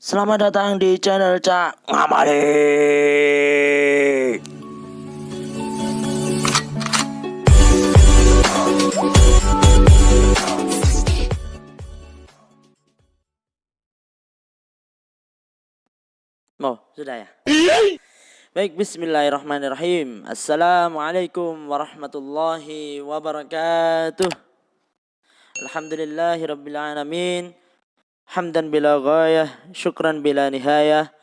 Selamat datang di channel Cak Ngamali. Oh, sudah ya. Baik, bismillahirrahmanirrahim. Assalamualaikum warahmatullahi wabarakatuh. Alhamdulillahirabbil alamin. Hamdan bila ghayah, syukran bila nihayah.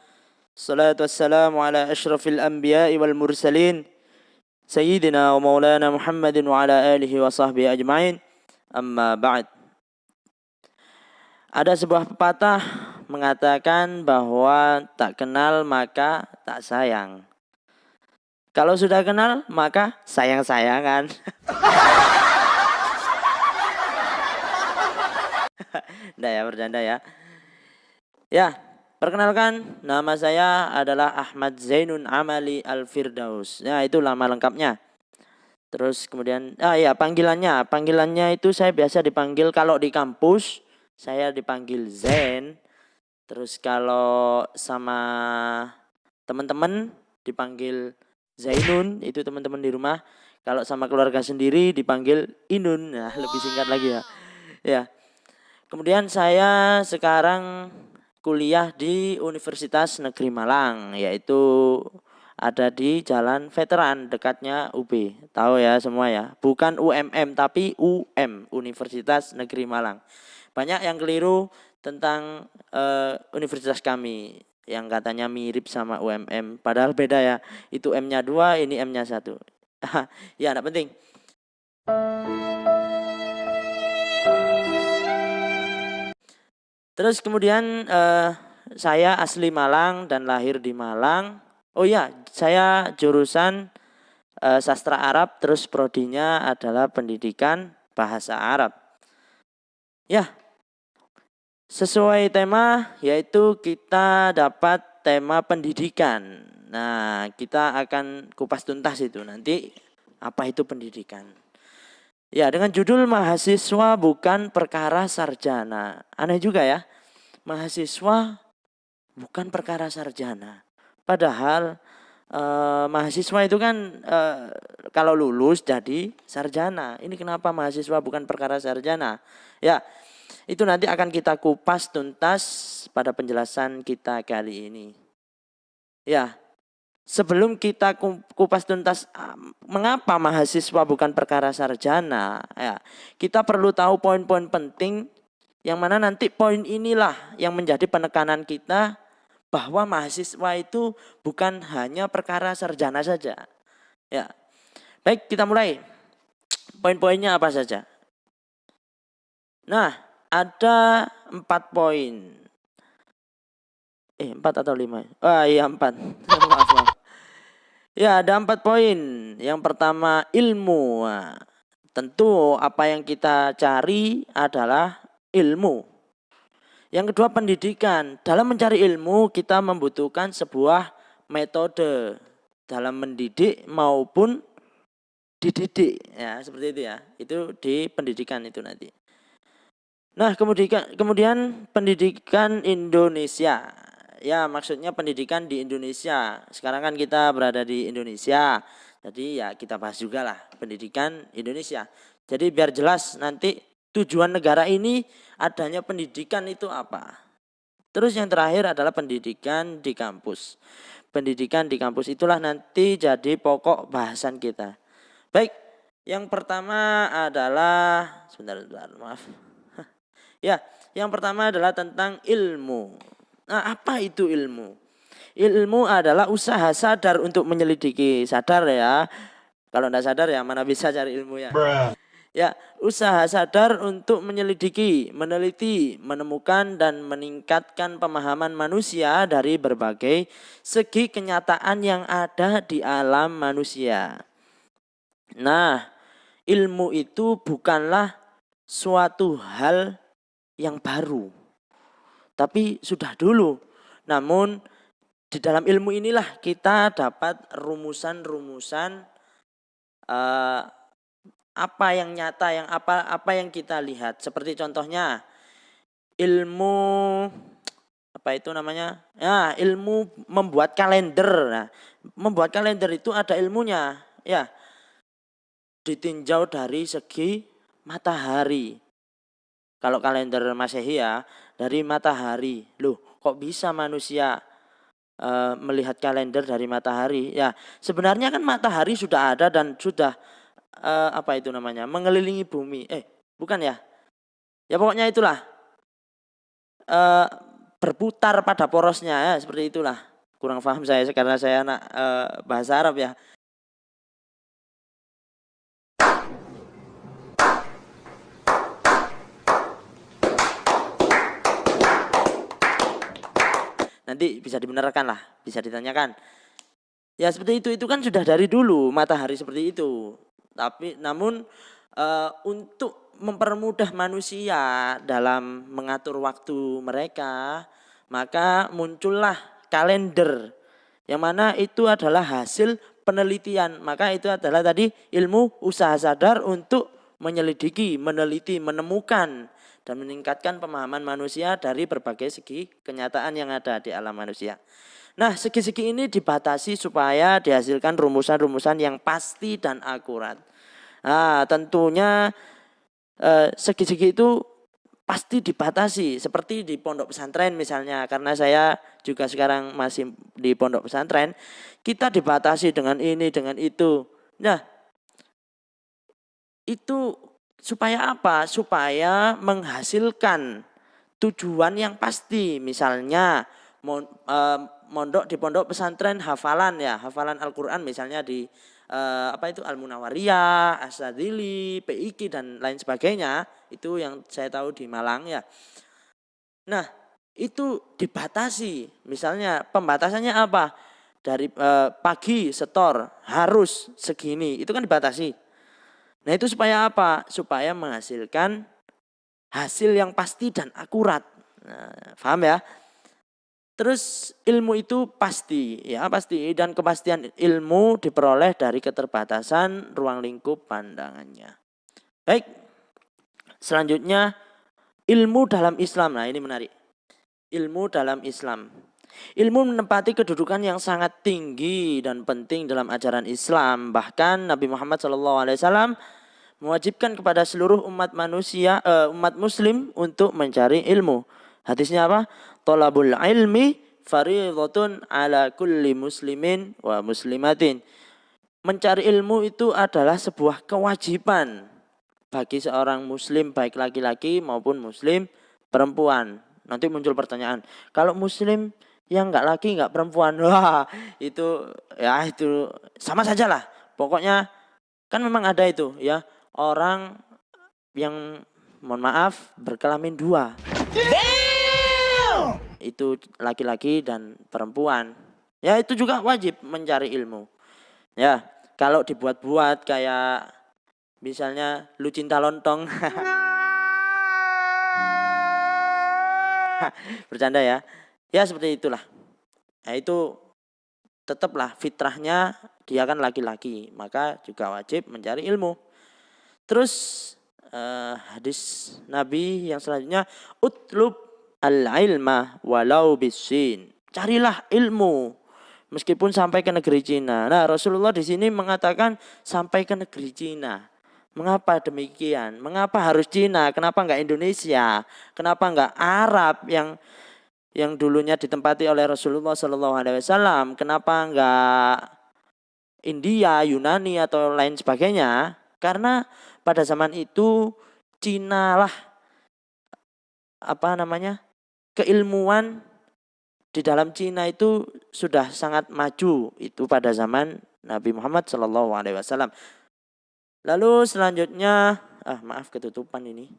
Salatu wassalamu ala asyrafil anbiya'i wal mursalin. Sayyidina wa maulana Muhammadin wa ala alihi wa sahbihi ajma'in. Amma ba'd. Ada sebuah pepatah mengatakan bahwa tak kenal maka tak sayang. Kalau sudah kenal maka sayang-sayangan. Nggak ya, bercanda ya. Ya, perkenalkan, nama saya adalah Ahmad Zainun Amali Al-Firdaus. Ya, itu nama lengkapnya. Terus kemudian, panggilannya itu saya biasa dipanggil kalau di kampus, saya dipanggil Zain. Terus kalau sama teman-teman dipanggil Zainun, itu teman-teman di rumah. Kalau sama keluarga sendiri dipanggil Inun. Nah, lebih singkat lagi ya. Ya. Kemudian saya sekarang kuliah di Universitas Negeri Malang, yaitu ada di Jalan Veteran dekatnya UB. Tahu ya semua ya, bukan UMM tapi UM, Universitas Negeri Malang. Banyak yang keliru tentang universitas kami yang katanya mirip sama UMM, padahal beda ya. Itu M-nya 2, ini M-nya 1. Ya, enggak penting. Terus kemudian saya asli Malang dan lahir di Malang. Oh ya, saya jurusan sastra Arab, terus prodinya adalah pendidikan bahasa Arab. Ya, sesuai tema yaitu kita dapat tema pendidikan. Nah, kita akan kupas tuntas itu nanti apa itu pendidikan. Ya, dengan judul mahasiswa bukan perkara sarjana. Aneh juga ya. Mahasiswa bukan perkara sarjana. Padahal mahasiswa itu kan kalau lulus jadi sarjana. Ini kenapa mahasiswa bukan perkara sarjana? Ya, itu nanti akan kita kupas tuntas pada penjelasan kita kali ini. Ya, sebelum kita kupas tuntas mengapa mahasiswa bukan perkara sarjana, ya, kita perlu tahu poin-poin penting yang mana nanti poin inilah yang menjadi penekanan kita bahwa mahasiswa itu bukan hanya perkara sarjana saja. Ya, baik, kita mulai. Poin-poinnya apa saja? Nah, ada 4 poin. 4 atau 5? Iya 4. Maaf. Ya, ada 4 poin. Yang pertama ilmu. Nah, tentu apa yang kita cari adalah ilmu. Yang kedua pendidikan. Dalam mencari ilmu kita membutuhkan sebuah metode dalam mendidik maupun dididik. Ya, seperti itu ya. Itu di pendidikan itu nanti. Nah, kemudian pendidikan Indonesia. Ya, maksudnya pendidikan di Indonesia. Sekarang kan kita berada di Indonesia. Jadi ya kita bahas juga lah pendidikan Indonesia. Jadi biar jelas nanti tujuan negara ini adanya pendidikan itu apa. Terus yang terakhir adalah pendidikan di kampus. Pendidikan di kampus itulah nanti jadi pokok bahasan kita. Baik, yang pertama adalah sebentar maaf. Ya, yang pertama adalah tentang ilmu. Nah, apa itu ilmu? Ilmu adalah usaha sadar untuk menyelidiki. Sadar ya. Kalau tidak sadar ya mana bisa cari ilmu ya. Ya, usaha sadar untuk menyelidiki, meneliti, menemukan dan meningkatkan pemahaman manusia dari berbagai segi kenyataan yang ada di alam manusia. Nah, ilmu itu bukanlah suatu hal yang baru, tapi sudah dulu. Namun di dalam ilmu inilah kita dapat rumusan-rumusan apa yang nyata, yang apa yang kita lihat. Seperti contohnya ilmu apa itu namanya? Ya, ilmu membuat kalender. Nah, membuat kalender itu ada ilmunya, ya. Ditinjau dari segi matahari. Kalau kalender Masehi ya, dari matahari. Loh, kok bisa manusia melihat kalender dari matahari? Ya, sebenarnya kan matahari sudah ada dan sudah apa itu namanya? Mengelilingi bumi. Bukan ya? Ya pokoknya itulah. Berputar pada porosnya ya, seperti itulah. Kurang paham saya karena saya anak bahasa Arab ya. Nanti bisa dibenarkan lah, bisa ditanyakan. Ya seperti itu kan sudah dari dulu matahari seperti itu. Tapi namun untuk mempermudah manusia dalam mengatur waktu mereka, maka muncullah kalender. Yang mana itu adalah hasil penelitian. Maka itu adalah tadi ilmu usaha sadar untuk menyelidiki, meneliti, menemukan dan meningkatkan pemahaman manusia dari berbagai segi kenyataan yang ada di alam manusia. Nah, segi-segi ini dibatasi supaya dihasilkan rumusan-rumusan yang pasti dan akurat. Nah, tentunya segi-segi itu pasti dibatasi seperti di pondok pesantren misalnya, karena saya juga sekarang masih di pondok pesantren, kita dibatasi dengan ini, dengan itu. Nah, itu supaya apa? Supaya menghasilkan tujuan yang pasti. Misalnya mondok di pondok pesantren hafalan ya, hafalan Al-Qur'an misalnya di apa itu Al-Munawariyah, As-Sadzili, PIQ dan lain sebagainya. Itu yang saya tahu di Malang ya. Nah, itu dibatasi. Misalnya pembatasannya apa? Dari pagi setor harus segini. Itu kan dibatasi. Nah itu supaya apa? Supaya menghasilkan hasil yang pasti dan akurat. Nah, paham ya? Terus ilmu itu pasti, ya pasti. Dan kepastian ilmu diperoleh dari keterbatasan ruang lingkup pandangannya. Baik, selanjutnya ilmu dalam Islam. Nah ini menarik. Ilmu dalam Islam. Ilmu menempati kedudukan yang sangat tinggi dan penting dalam ajaran Islam. Bahkan Nabi Muhammad SAW mewajibkan kepada seluruh umat manusia, umat muslim untuk mencari ilmu. Hadisnya apa? Thalabul ilmi fardhatun ala kulli muslimin wa muslimatin. Mencari ilmu itu adalah sebuah kewajiban bagi seorang muslim baik laki-laki maupun muslim perempuan. Nanti muncul pertanyaan, kalau muslim yang enggak laki enggak perempuan, wah itu ya itu sama saja lah. Pokoknya kan memang ada itu ya, orang yang mohon maaf berkelamin dua. Itu laki-laki dan perempuan. Ya itu juga wajib mencari ilmu. Ya, kalau dibuat-buat kayak misalnya lu cinta lontong. Bercanda ya. Ya seperti itulah. Nah itu tetaplah fitrahnya dia kan laki-laki, maka juga wajib mencari ilmu. Terus hadis Nabi yang selanjutnya, utlub al-ilma walau bisin. Carilah ilmu meskipun sampai ke negeri Cina. Nah, Rasulullah di sini mengatakan sampai ke negeri Cina. Mengapa demikian? Mengapa harus Cina? Kenapa enggak Indonesia? Kenapa enggak Arab yang dulunya ditempati oleh Rasulullah SAW? Kenapa enggak India, Yunani atau lain sebagainya? Karena pada zaman itu Cina lah keilmuan di dalam Cina itu sudah sangat maju itu pada zaman Nabi Muhammad SAW. Lalu selanjutnya, maaf ketutupan ini.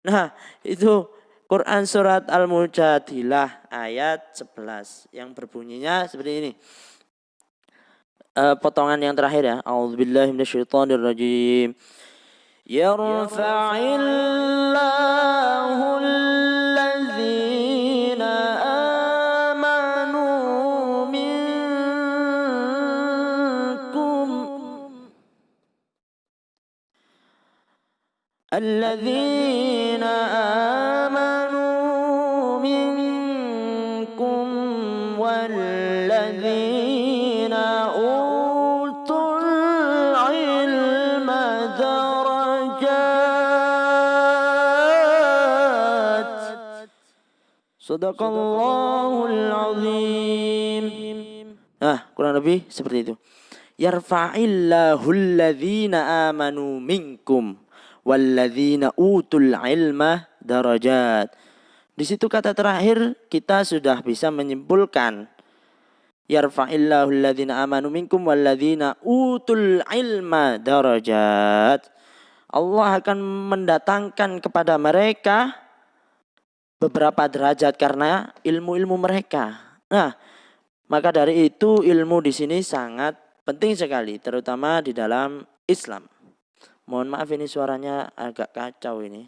Nah itu Quran surat Al-Mujadilah ayat 11 yang berbunyinya seperti ini. Potongan yang terakhir ya. A'udzubillahi minasyaitonirrajim. Yarfa'illahu alladzina amanu minkum alladzina amanu minkum Shadaqallahul azim. Nah, kurang lebih seperti itu. Yarfa'illahu alladhina amanu minkum walladzina utul ilma darajat. Di situ kata terakhir kita sudah bisa menyimpulkan yarfa'illahu alladhina amanu minkum walladzina utul ilma darajat. Allah akan mendatangkan kepada mereka beberapa derajat karena ilmu-ilmu mereka. Nah, maka dari itu ilmu di sini sangat penting sekali, terutama di dalam Islam. Mohon maaf ini suaranya agak kacau ini.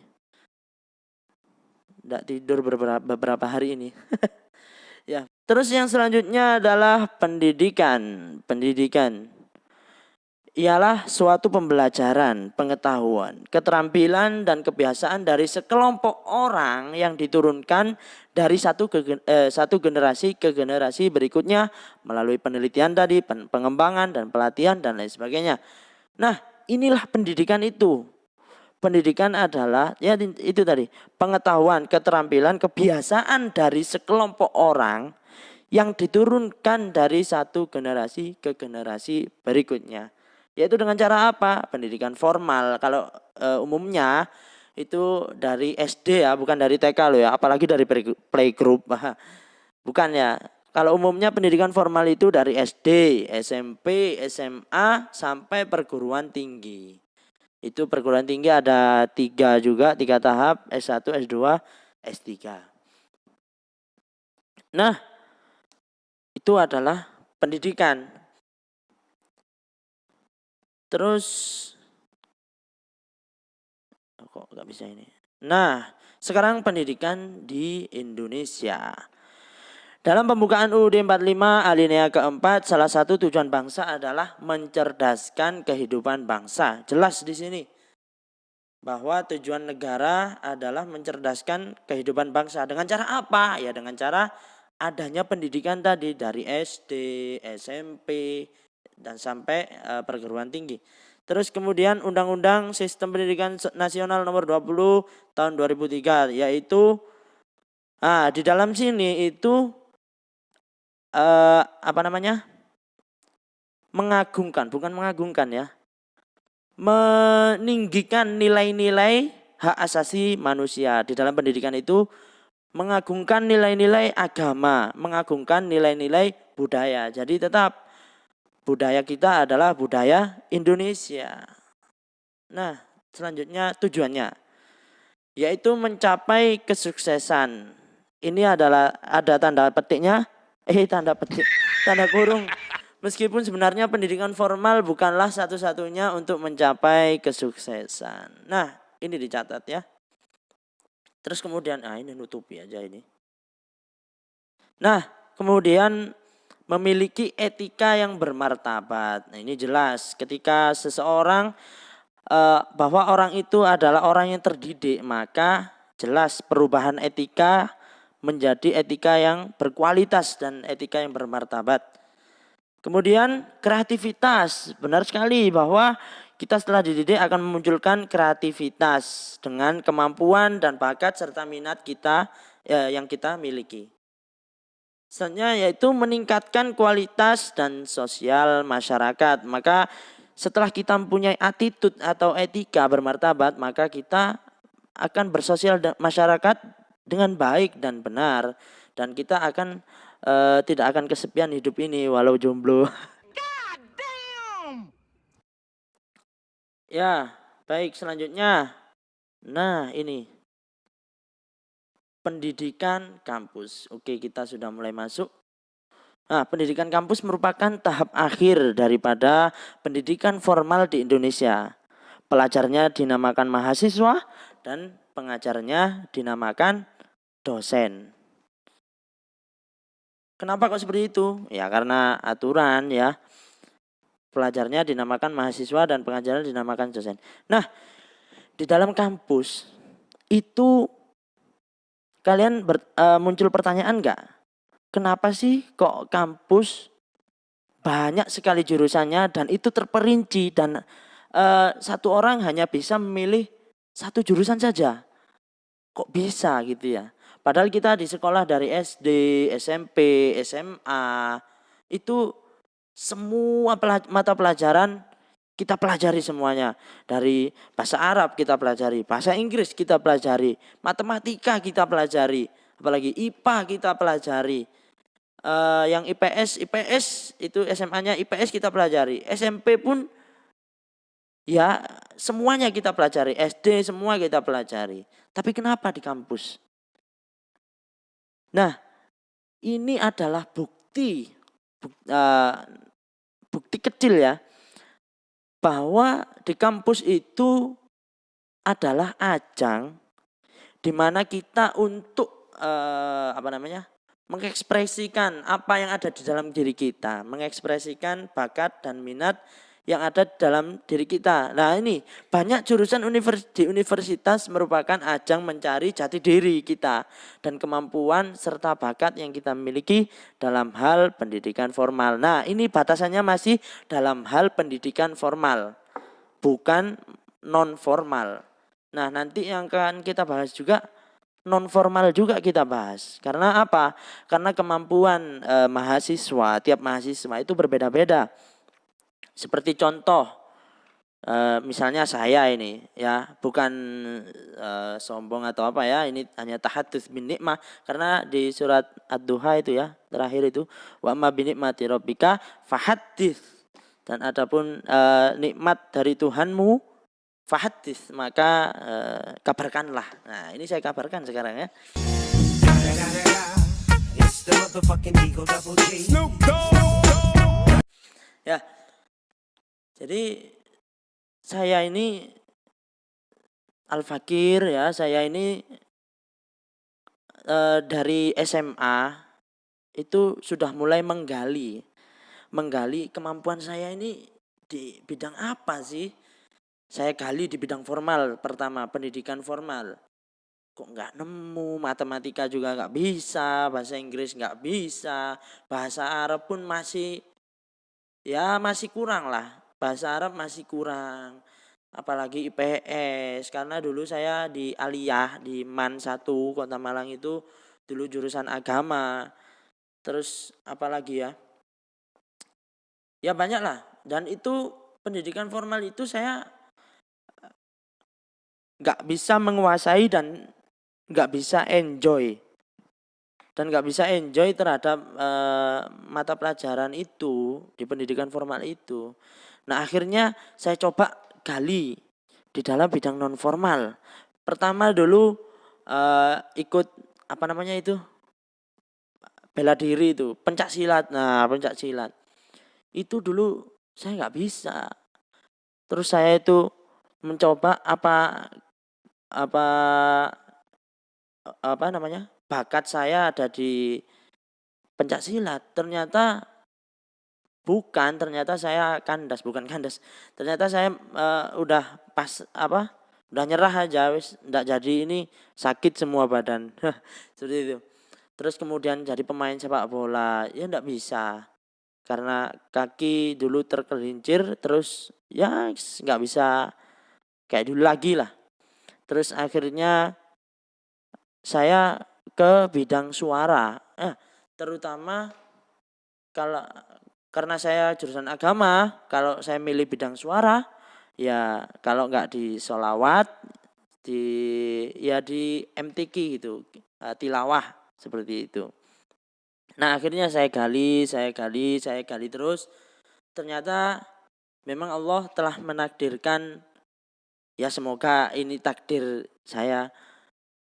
Tidak tidur beberapa hari ini. Ya. Terus yang selanjutnya adalah pendidikan. Pendidikan ialah suatu pembelajaran, pengetahuan, keterampilan dan kebiasaan dari sekelompok orang yang diturunkan dari satu generasi ke generasi berikutnya melalui penelitian tadi, pengembangan dan pelatihan dan lain sebagainya. Nah, inilah pendidikan itu. Pendidikan adalah ya itu tadi, pengetahuan, keterampilan, kebiasaan dari sekelompok orang yang diturunkan dari satu generasi ke generasi berikutnya. Yaitu dengan cara apa? Pendidikan formal. Kalau umumnya itu dari SD ya, bukan dari TK loh ya, apalagi dari playgroup. Bukan ya. Kalau umumnya pendidikan formal itu dari SD, SMP, SMA sampai perguruan tinggi. Itu perguruan tinggi ada 3 tahap, S1, S2, S3. Nah, itu adalah pendidikan. Terus kok nggak bisa ini. Nah, sekarang pendidikan di Indonesia. Dalam pembukaan UUD 45 alinea keempat, salah satu tujuan bangsa adalah mencerdaskan kehidupan bangsa. Jelas di sini bahwa tujuan negara adalah mencerdaskan kehidupan bangsa. Dengan cara apa? Ya dengan cara adanya pendidikan tadi dari SD, SMP, dan sampai perguruan tinggi. Terus kemudian Undang-Undang Sistem Pendidikan Nasional Nomor 20 tahun 2003, yaitu di dalam sini itu mengagungkan, bukan mengagungkan ya, meninggikan nilai-nilai hak asasi manusia. Di dalam pendidikan itu mengagungkan nilai-nilai agama, mengagungkan nilai-nilai budaya. Jadi tetap budaya kita adalah budaya Indonesia. Nah, selanjutnya tujuannya yaitu mencapai kesuksesan. Ini adalah ada tanda petiknya, tanda kurung. Meskipun sebenarnya pendidikan formal bukanlah satu-satunya untuk mencapai kesuksesan. Nah, ini dicatat ya. Terus kemudian, ini nutupi aja ini. Nah, kemudian memiliki etika yang bermartabat. Nah, ini jelas ketika seseorang bahwa orang itu adalah orang yang terdidik, maka jelas perubahan etika menjadi etika yang berkualitas dan etika yang bermartabat. Kemudian kreativitas, benar sekali bahwa kita setelah dididik akan memunculkan kreativitas dengan kemampuan dan bakat serta minat kita yang kita miliki. Selanjutnya yaitu meningkatkan kualitas dan sosial masyarakat. Maka setelah kita mempunyai attitude atau etika bermartabat, maka kita akan bersosial masyarakat dengan baik dan benar. Dan kita akan tidak akan kesepian hidup ini walau jomblo. God damn. Ya, baik selanjutnya. Nah ini. Pendidikan kampus. Oke, kita sudah mulai masuk. Nah, pendidikan kampus merupakan tahap akhir daripada pendidikan formal di Indonesia. Pelajarnya dinamakan mahasiswa dan pengajarnya dinamakan dosen. Kenapa kok seperti itu? Ya karena aturan ya. Pelajarnya dinamakan mahasiswa dan pengajarnya dinamakan dosen. Nah, di dalam kampus itu kalian muncul pertanyaan enggak? Kenapa sih kok kampus banyak sekali jurusannya dan itu terperinci dan satu orang hanya bisa memilih satu jurusan saja? Kok bisa gitu ya? Padahal kita di sekolah dari SD, SMP, SMA itu semua mata pelajaran kita pelajari semuanya. Dari bahasa Arab kita pelajari, bahasa Inggris kita pelajari, matematika kita pelajari, apalagi IPA kita pelajari. Yang IPS itu SMA-nya IPS kita pelajari, SMP pun ya semuanya kita pelajari, SD semua kita pelajari. Tapi kenapa di kampus? Nah, ini adalah bukti kecil ya, bahwa di kampus itu adalah ajang di mana kita untuk mengekspresikan apa yang ada di dalam diri kita, mengekspresikan bakat dan minat yang ada dalam diri kita. Nah ini banyak jurusan di universitas merupakan ajang mencari jati diri kita dan kemampuan serta bakat yang kita miliki dalam hal pendidikan formal. Nah ini batasannya masih dalam hal pendidikan formal, bukan non formal. Nah nanti yang akan kita bahas juga non formal juga kita bahas. Karena apa? Karena kemampuan mahasiswa, tiap mahasiswa itu berbeda-beda. Seperti contoh, misalnya saya ini ya, bukan sombong atau apa ya, ini hanya tahadduts bin nikmah, karena di surat Ad-Duha itu ya, terakhir itu wa amma bi nikmati rabbika fahaddits, dan adapun nikmat dari Tuhanmu fahaddits, maka kabarkanlah. Nah, ini saya kabarkan sekarang ya. Ya. Jadi saya ini Al-Fakir ya, saya ini dari SMA itu sudah mulai menggali kemampuan saya ini di bidang apa sih. Saya gali di bidang formal, pertama pendidikan formal. Kok nggak nemu, matematika juga nggak bisa, bahasa Inggris nggak bisa, bahasa Arab pun masih kurang lah. Bahasa Arab masih kurang, apalagi IPS, karena dulu saya di Aliyah di MAN 1 Kota Malang itu dulu jurusan agama. Terus apalagi ya banyak lah, dan itu pendidikan formal itu saya nggak bisa menguasai dan nggak bisa enjoy terhadap mata pelajaran itu di pendidikan formal itu. Nah akhirnya saya coba gali di dalam bidang non formal. Pertama dulu ikut bela diri itu, pencak silat. Nah pencak silat itu dulu saya nggak bisa. Terus saya itu mencoba bakat saya ada di pencak silat. Ternyata saya kandas. Ternyata saya udah nyerah aja, wis ndak jadi, ini sakit semua badan. Seperti itu. Terus kemudian jadi pemain sepak bola, ya ndak bisa. Karena kaki dulu tergelincir, terus ya nggak bisa kayak dulu lagi lah. Terus akhirnya saya ke bidang suara, terutama karena saya jurusan agama, kalau saya milih bidang suara, ya kalau nggak di sholawat, di MTQ gitu, tilawah seperti itu. Nah akhirnya saya gali terus, ternyata memang Allah telah menakdirkan, ya semoga ini takdir saya,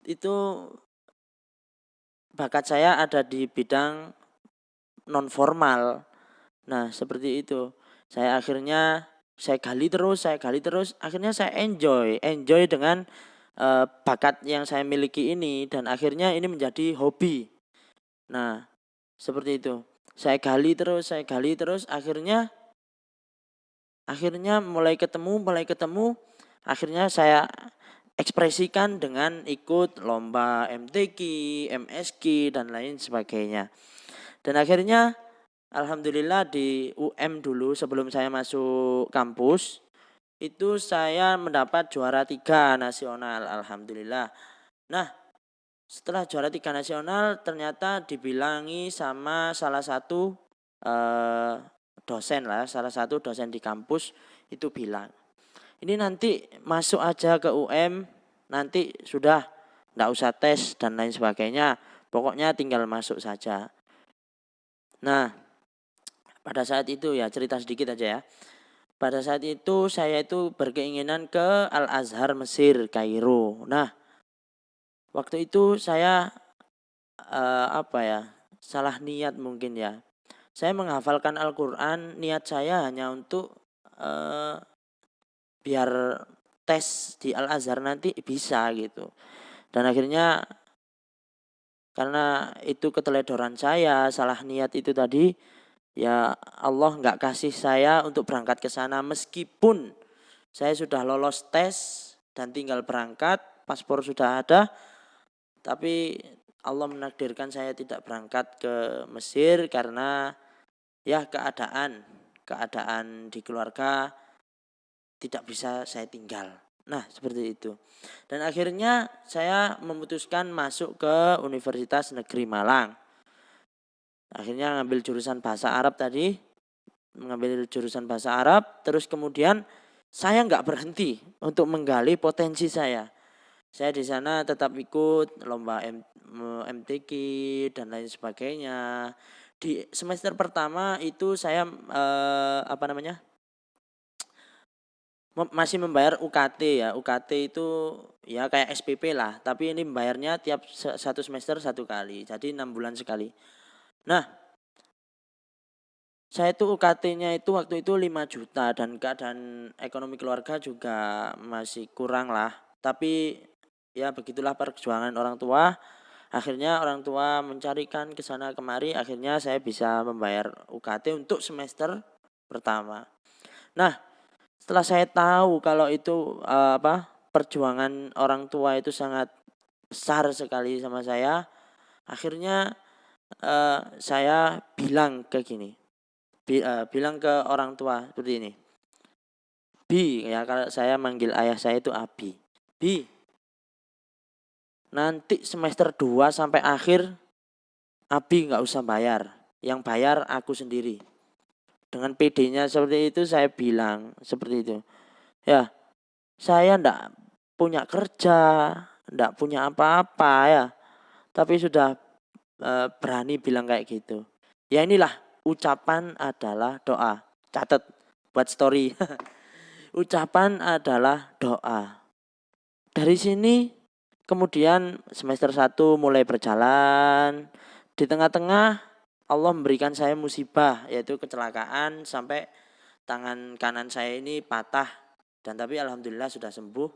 itu bakat saya ada di bidang non formal. Nah seperti itu. Saya gali terus, akhirnya saya enjoy dengan bakat yang saya miliki ini, dan akhirnya ini menjadi hobi. Nah seperti itu. Saya gali terus, akhirnya mulai ketemu, akhirnya saya ekspresikan dengan ikut lomba MTQ, MSQ, dan lain sebagainya. Dan akhirnya alhamdulillah di UM dulu sebelum saya masuk kampus, itu saya mendapat juara 3 nasional, alhamdulillah. Nah Setelah juara 3 nasional ternyata dibilangi sama salah satu dosen lah, salah satu dosen di kampus itu bilang, ini nanti masuk aja ke UM, nanti sudah nggak usah tes dan lain sebagainya, pokoknya tinggal masuk saja. Nah, pada saat itu ya cerita sedikit aja ya. Pada saat itu saya itu berkeinginan ke Al-Azhar Mesir, Kairo. Nah, waktu itu saya salah niat mungkin ya. Saya menghafalkan Al-Quran, niat saya hanya untuk biar tes di Al-Azhar nanti bisa gitu. Dan akhirnya karena itu keteledoran saya, salah niat itu tadi, ya Allah nggak kasih saya untuk berangkat ke sana meskipun saya sudah lolos tes dan tinggal berangkat, paspor sudah ada, tapi Allah menakdirkan saya tidak berangkat ke Mesir karena ya keadaan di keluarga tidak bisa saya tinggal. Nah, seperti itu. Dan akhirnya saya memutuskan masuk ke Universitas Negeri Malang. Akhirnya ngambil jurusan bahasa Arab tadi, mengambil jurusan bahasa Arab, terus kemudian saya nggak berhenti untuk menggali potensi saya. Saya di sana tetap ikut lomba MTQ dan lain sebagainya. Di semester pertama itu saya masih membayar UKT ya. UKT itu ya kayak SPP lah, tapi ini membayarnya tiap satu semester satu kali. Jadi 6 bulan sekali. Nah, saya itu UKT-nya itu waktu itu 5 juta dan keadaan ekonomi keluarga juga masih kurang lah. Tapi ya begitulah perjuangan orang tua. Akhirnya orang tua mencarikan ke sana kemari, akhirnya saya bisa membayar UKT untuk semester pertama. Nah, setelah saya tahu kalau itu perjuangan orang tua itu sangat besar sekali sama saya, akhirnya saya bilang bilang ke orang tua seperti ini. Bi, ya kalau saya manggil ayah saya itu Abi. Bi, nanti semester 2 sampai akhir Abi nggak usah bayar, yang bayar aku sendiri. Dengan PD-nya seperti itu saya bilang seperti itu. Ya, saya ndak punya kerja, ndak punya apa-apa ya. Tapi sudah berani bilang kayak gitu. Ya inilah, ucapan adalah doa. Catat buat story. Ucapan adalah doa. Dari sini kemudian semester 1 mulai berjalan. Di tengah-tengah Allah memberikan saya musibah, yaitu kecelakaan sampai tangan kanan saya ini patah. Dan tapi alhamdulillah sudah sembuh.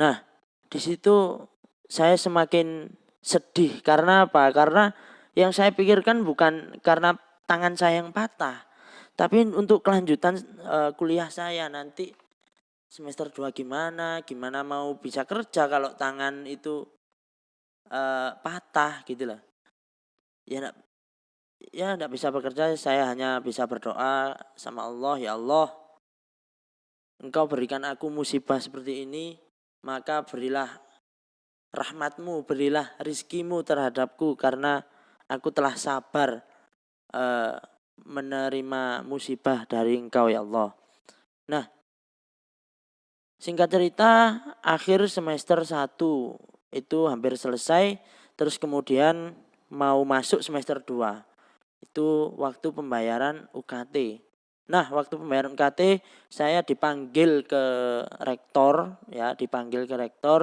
Nah, di situ saya semakin sedih. Karena apa? Karena yang saya pikirkan bukan karena tangan saya yang patah, tapi untuk kelanjutan kuliah saya nanti semester 2 gimana mau bisa kerja kalau tangan itu patah gitu lah. Ya enggak bisa bekerja, saya hanya bisa berdoa sama Allah, ya Allah, Engkau berikan aku musibah seperti ini, maka berilah rahmatmu, berilah rizkimu terhadapku karena aku telah sabar menerima musibah dari Engkau ya Allah. Nah, singkat cerita akhir semester 1 itu hampir selesai, terus kemudian mau masuk semester 2. Itu waktu pembayaran UKT. Nah, waktu pembayaran UKT saya dipanggil ke rektor ya,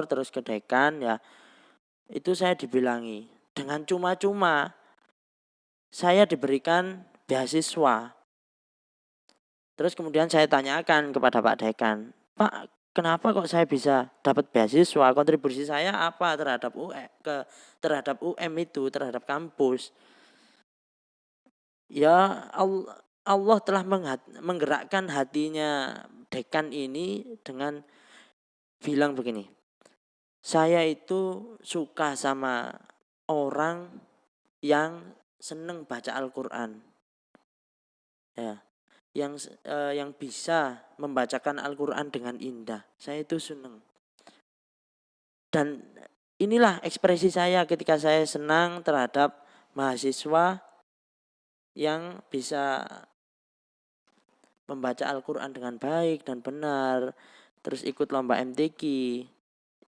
terus ke dekan ya. Itu saya dibilangi dengan cuma-cuma saya diberikan beasiswa. Terus kemudian saya tanyakan kepada Pak Dekan, Pak, kenapa kok saya bisa dapat beasiswa? Kontribusi saya apa terhadap UM itu, terhadap kampus? Ya Allah telah menggerakkan hatinya dekan ini dengan bilang begini, saya itu suka sama orang yang seneng baca Al-Quran, ya, yang bisa membacakan Al-Quran dengan indah. Saya itu seneng. Dan inilah ekspresi saya ketika saya senang terhadap mahasiswa yang bisa membaca Al-Quran dengan baik dan benar, terus ikut lomba MTQ.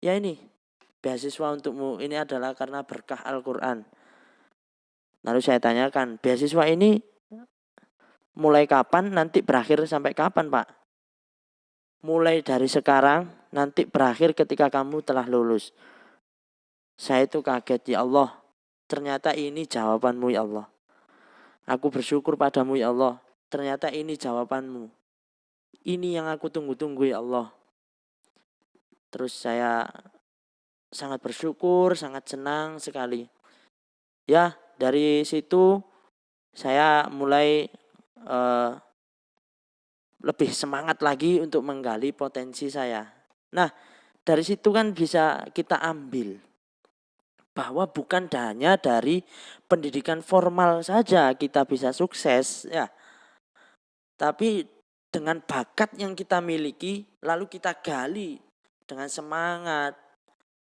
Ya ini, beasiswa untukmu ini adalah karena berkah Al-Quran. Lalu saya tanyakan, beasiswa ini mulai kapan, nanti berakhir sampai kapan, Pak? Mulai dari sekarang, nanti berakhir ketika kamu telah lulus. Saya itu kaget, ya Allah, ternyata ini jawabanmu ya Allah. Aku bersyukur padamu ya Allah, ternyata ini jawabanmu. Ini yang aku tunggu-tunggu ya Allah. Terus saya sangat bersyukur, sangat senang sekali. Ya, dari situ saya mulai lebih semangat lagi untuk menggali potensi saya. Nah, dari situ kan bisa kita ambil bahwa bukan hanya dari pendidikan formal saja kita bisa sukses ya. Tapi dengan bakat yang kita miliki lalu kita gali dengan semangat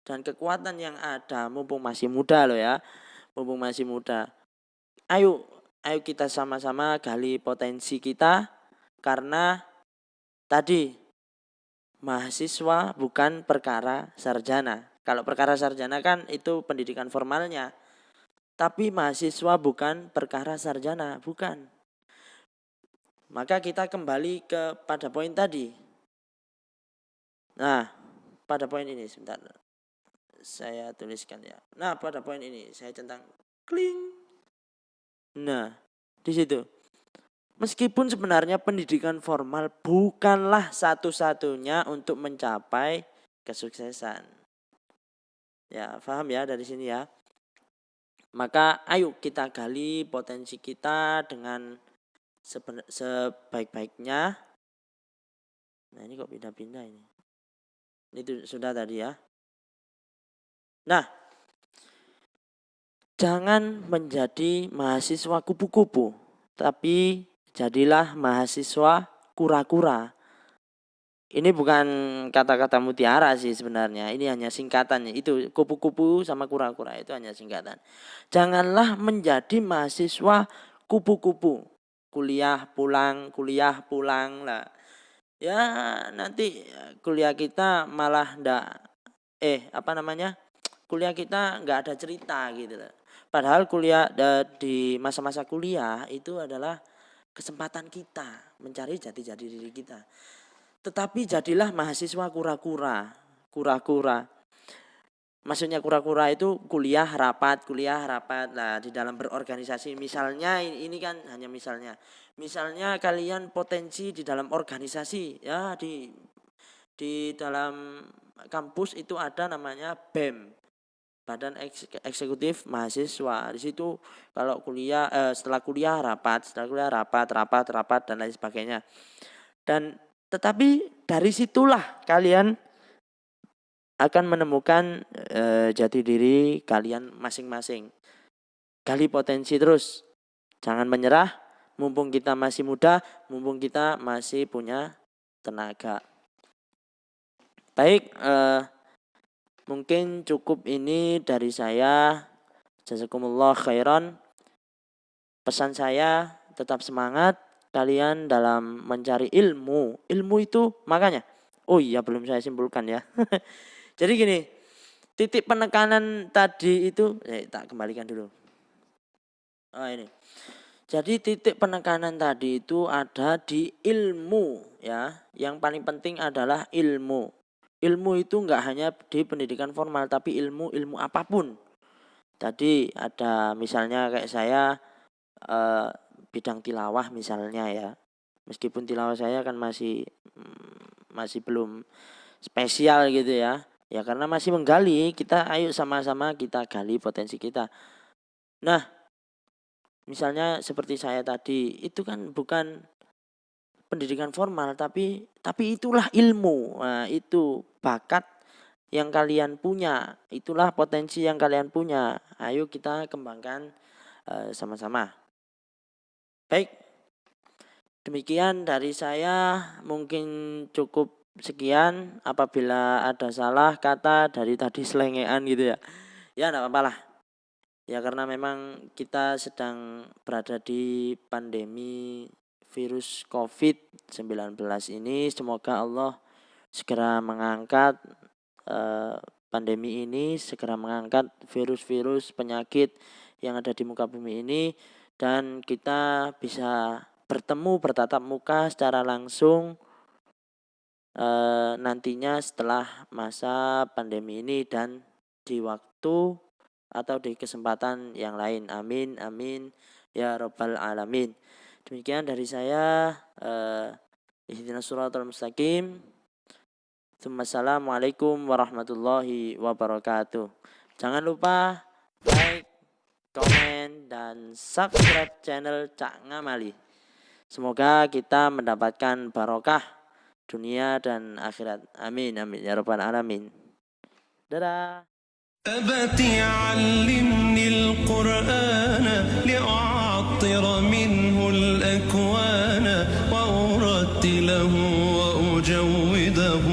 dan kekuatan yang ada mumpung masih muda loh ya. Mumpung masih muda. Ayo kita sama-sama gali potensi kita karena tadi mahasiswa bukan perkara sarjana. Kalau perkara sarjana kan itu pendidikan formalnya. Tapi mahasiswa bukan perkara sarjana, bukan. Maka kita kembali pada poin tadi. Nah, pada poin ini sebentar. Saya tuliskan ya. Nah, pada poin ini saya centang kling. Nah, di situ. Meskipun sebenarnya pendidikan formal bukanlah satu-satunya untuk mencapai kesuksesan. Ya, paham ya dari sini ya. Maka ayo kita gali potensi kita dengan sebaik-baiknya. Nah, ini kok pindah-pindah ini. Itu sudah tadi ya. Nah, jangan menjadi mahasiswa kupu-kupu, tapi jadilah mahasiswa kura-kura. Ini bukan kata-kata mutiara sih sebenarnya. Ini hanya singkatannya. Itu kupu-kupu sama kura-kura itu hanya singkatan. Janganlah menjadi mahasiswa kupu-kupu. Kuliah pulang lah. Ya nanti kuliah kita malah kuliah kita nggak ada cerita gitu loh. Padahal kuliah di masa-masa kuliah itu adalah kesempatan kita mencari jati diri kita. Tetapi jadilah mahasiswa kura-kura. Maksudnya kura-kura itu kuliah rapat. Nah, di dalam berorganisasi misalnya ini kan hanya misalnya. Misalnya kalian potensi di dalam organisasi ya di dalam kampus itu ada namanya BEM. Badan Eksekutif Mahasiswa. Di situ kalau setelah kuliah rapat dan lain sebagainya. Tetapi dari situlah kalian akan menemukan jati diri kalian masing-masing. Gali potensi terus. Jangan menyerah, mumpung kita masih muda, mumpung kita masih punya tenaga. Baik, mungkin cukup ini dari saya. Jazakumullah khairan. Pesan saya tetap semangat kalian dalam mencari ilmu. Ilmu itu makanya. Oh iya belum saya simpulkan ya. Jadi gini, titik penekanan tadi itu tak kembalikan dulu. Oh ini. Jadi titik penekanan tadi itu ada di ilmu ya. Yang paling penting adalah ilmu. Ilmu itu enggak hanya di pendidikan formal tapi ilmu apapun. Tadi ada misalnya kayak saya bidang tilawah misalnya ya. Meskipun tilawah saya kan masih belum spesial gitu ya. Ya karena masih menggali, ayo sama-sama kita gali potensi kita. Nah, misalnya seperti saya tadi, itu kan bukan pendidikan formal tapi itulah ilmu. Nah, itu bakat yang kalian punya, itulah potensi yang kalian punya. Ayo kita kembangkan sama-sama. Baik, demikian dari saya, mungkin cukup Sekian, apabila ada salah kata dari tadi selengean gitu ya. Ya enggak apa-apa lah. Ya karena memang kita sedang berada di pandemi virus COVID-19 ini. Semoga Allah segera mengangkat pandemi ini, segera mengangkat virus-virus penyakit yang ada di muka bumi ini, dan kita bisa bertemu bertatap muka secara langsung nantinya setelah masa pandemi ini dan di waktu atau di kesempatan yang lain. Amin amin ya rabbal alamin. Demikian dari saya. Ihdinas siratal mustaqim. Assalamualaikum warahmatullahi wabarakatuh. Jangan lupa like, komen, dan subscribe channel Cak Ngamali. Semoga kita mendapatkan barokah dunia dan akhirat. Amin amin ya rabbal alamin. Dadah. أبتي علمني القرآن لأعطر منه الأكوان وأرتله وأجوده